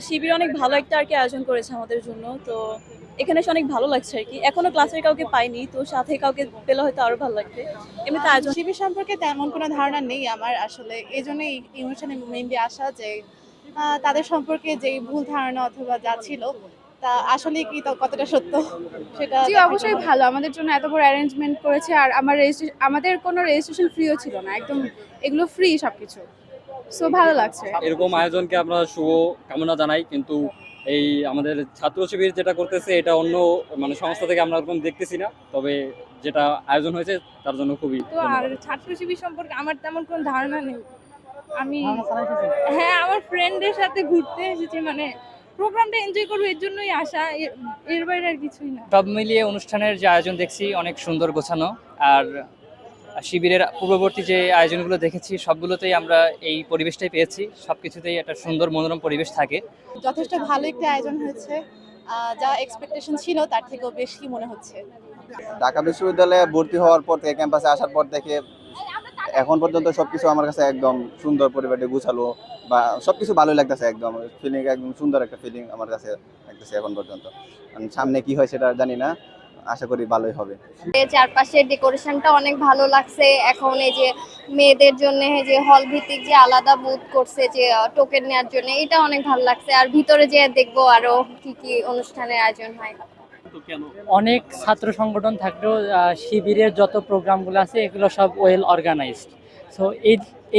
শিবির অনেক ভালো একটা আর কি আয়োজন করেছে আমাদের জন্য। তো এখানে এসে অনেক ভালো লাগছে আর কি। এখনো ক্লাসের কাউকে পাইনি, তো সাথে কাউকে পেলে হয়তো আরো ভালো লাগবে। এমনিতে আয়োজন শিবির সম্পর্কে তেমন কোনো ধারণা নেই আমার আসলে, এই জন্যই ইমোশনে মেনলি আসা যে তাদের সম্পর্কে যে ভুল ধারণা অথবা যা ছিল তা আসলে কি কতটা সত্য সেটা জি, দেখার জন্য। অবশ্যই ভালো। আমাদের জন্য এত বড় অ্যারেঞ্জমেন্ট করেছে। আর আমাদের কোনো রেজিস্ট্রেশন ফ্রিও ছিল না। একদম এগুলো ফ্রি সবকিছু। সো ভালো লাগছে। এরকম আয়োজনকে আমরা শুভ কামনা জানাই, কিন্তু এই আমাদের ছাত্র শিবির যেটা করতেছে এটা অন্য মানে সংস্থা থেকে আমরা ওরকম দেখতেছি না। তবে যেটা আয়োজন হয়েছে তার জন্য খুবই তো আর ধন্যবাদ। ছাত্র শিবির সম্পর্কে আমার তেমন কোনো ধারণা নেই। আমি হ্যাঁ, আমার ফ্রেন্ডদের সাথে ঘুরতে এসেছি, মানে প্রোগ্রামটা এনজয় করবো এর জন্যই আসা, এর বাইরে আর কিছুই না। সব মিলিয়ে অনুষ্ঠানের যে আয়োজন দেখছি অনেক সুন্দর গোছানো। আর শিবিরের পূর্ববর্তী যে আয়োজনগুলো দেখেছি সবগুলোতেই আমরা এই পরিবেশটাই পেয়েছি। সবকিছুতেই একটা সুন্দর মনোরম পরিবেশ থাকে। যথেষ্ট ভালো একটা আয়োজন হয়েছে, যা এক্সপেকটেশন ছিল তার থেকেও বেশি মনে হচ্ছে। ঢাকা বিশ্ববিদ্যালয়ে ভর্তি হওয়ার পর থেকে, ক্যাম্পাসে আসার পর থেকে এখন পর্যন্ত সবকিছু আমার কাছে একদম সুন্দর, পরিপাটি গুছালো, বা সবকিছু ভালোই লাগতেছে। একদম ফিলিং একদম সুন্দর একটা ফিলিং আমার কাছে লাগতেছে এখন পর্যন্ত। সামনে কি হয় সেটা জানি না, আশা করি ভালোই হবে। চারপাশের ডেকোরেশনটা অনেক ভালো লাগছে। এখন এই যে মেয়েদের জন্য যে হল ভিত্তিক যে আলাদা বুথ করছে যে টোকেন নেওয়ার জন্য, এটা অনেক ভালো লাগছে। আর ভিতরে যে দেখবো আরো কি কি অনুষ্ঠানের আয়োজন হয়। অনেক ছাত্র সংগঠন থাকলেও শিবিরের যত প্রোগ্রামগুলো আছে এগুলো সব ওয়েল অর্গানাইজড। সো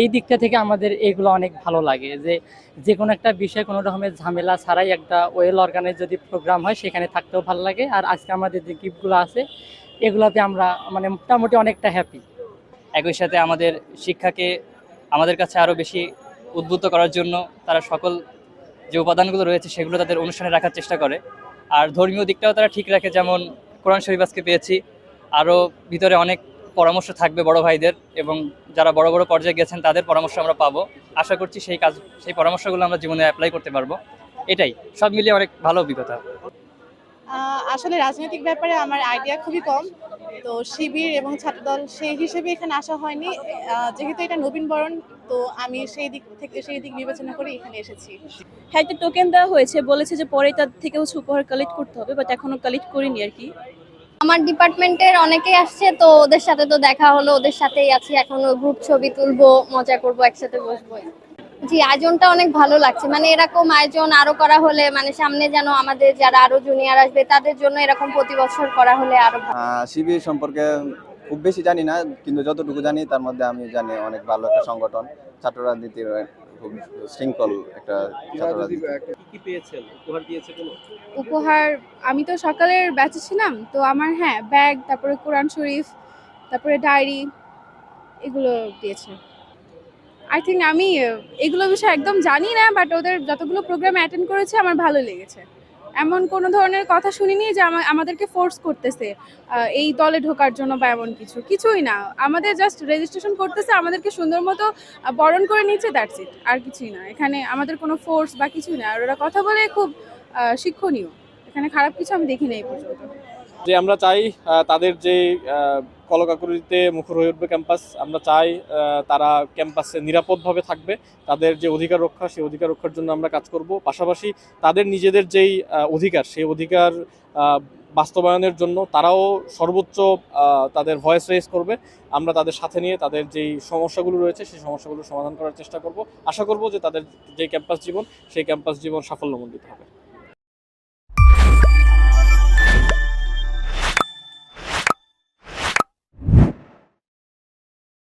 এই দিকটা থেকে আমাদের এগুলো অনেক ভালো লাগে, যে যে কোনো একটা বিষয় কোনো রকমের ঝামেলা ছাড়াই একটা ওয়েল অর্গানাইজ যদি প্রোগ্রাম হয় সেখানে থাকতেও ভালো লাগে। আর আজকে আমাদের যে গিফটগুলো আছে এগুলোতে আমরা মানে মোটামুটি অনেকটা হ্যাপি। একই সাথে আমাদের শিক্ষাকে আমাদের কাছে আরও বেশি উদ্বুদ্ধ করার জন্য তারা সকল যে উপাদানগুলো রয়েছে সেগুলো তাদের অনুষ্ঠানে রাখার চেষ্টা করে। আর ধর্মীয় দিকটাও তারা ঠিক রাখে, যেমন কোরআন শরীফ আজকে পেয়েছি। আরও ভিতরে অনেক পরামর্শ থাকবে বড় ভাইদের, এবং যারা বড় বড় পর্যায়ে গেছেন তাদের পরামর্শ আমরা পাবো। আশা করছি সেই পরামর্শগুলো আমরা জীবনে অ্যাপ্লাই করতে পারবো। এটাই সব মিলিয়ে অনেক ভালো অভিজ্ঞতা। আসলে রাজনৈতিক ব্যাপারে আমার আইডিয়া খুবই কম, তো শিবির এবং ছাত্রদল সেই হিসেবে এখানে আসা হয়নি। যেহেতু এটা নবীনবরণ, তো আমি সেই দিক বিবেচনা করে এখানে এসেছি। হ্যাঁ, একটা টোকেন দেওয়া হয়েছে, বলেছে যে পরে তার থেকে হচ্ছে উপহার কালেক্ট করতে হবে, বাট এখনো কালেক্ট করিনি আর কি। আমার ডিপার্টমেন্টের অনেকেই আসছে, তো ওদের সাথে তো দেখা হলো, ওদের সাথেই আছি। এখনো গ্রুপ ছবি তুলবো, মজা করবো, একসাথে বসবো। জি, আয়োজনটা অনেক ভালো লাগছে। মানে এরকম আয়োজন আরো করা হলে, মানে সামনে যেন আমাদের যারা আরো জুনিয়র আসবে তাদের জন্য এরকম প্রতি বছর করা হলে আরো ভালো। শিবির সম্পর্কে খুব বেশি জানি না, কিন্তু যতটুকু জানি তার মধ্যে আমি জানি অনেক ভালো একটা সংগঠন। ছাত্র রাজনীতির খুব শৃঙ্খল একটা ছাত্র রাজনীতি। কি পেয়েছেন? উপহার দিয়েছে কোনো? উপহার আমি তো সকালের ব্যাচে ছিলাম, তো আমার হ্যাঁ ব্যাগ, তারপরে কোরআন শরীফ, তারপরে ডায়েরি, এগুলো দিয়েছে। আই থিঙ্ক আমি এগুলো বিষয়ে একদম জানি না, বাট ওদের যতগুলো প্রোগ্রাম অ্যাটেন্ড করেছে আমার ভালো লেগেছে। এমন কোনো ধরনের কথা শুনিনি যে আমাদেরকে ফোর্স করতেছে এই দলে ঢোকার জন্য বা এমন কিছুই না। আমাদের জাস্ট রেজিস্ট্রেশন করতেছে, আমাদেরকে সুন্দর মতো বরণ করে নিচ্ছে, দ্যাটস ইট। আর কিছুই না এখানে, আমাদের কোনো ফোর্স বা কিছুই না। আর ওরা কথা বলে খুব শিক্ষণীয়। এখানে খারাপ কিছু আমি দেখি না এই পর্যন্ত। যে আমরা চাই তাদের যে কলকাকলিতে মুখর হয়ে উঠবে ক্যাম্পাস, আমরা চাই তারা ক্যাম্পাসে নিরাপদভাবে থাকবে। তাদের যে অধিকার রক্ষা, সেই অধিকার রক্ষার জন্য আমরা কাজ করব। পাশাপাশি তাদের নিজেদের যেই অধিকার, সেই অধিকার বাস্তবায়নের জন্য তারাও সর্বোচ্চ তাদের ভয়েস রেজ করবে। আমরা তাদের সাথে নিয়ে তাদের যেই সমস্যাগুলো রয়েছে সেই সমস্যাগুলো সমাধান করার চেষ্টা করব। আশা করব যে তাদের যে ক্যাম্পাস জীবন, সেই ক্যাম্পাস জীবন সাফল্যমণ্ডিত হবে।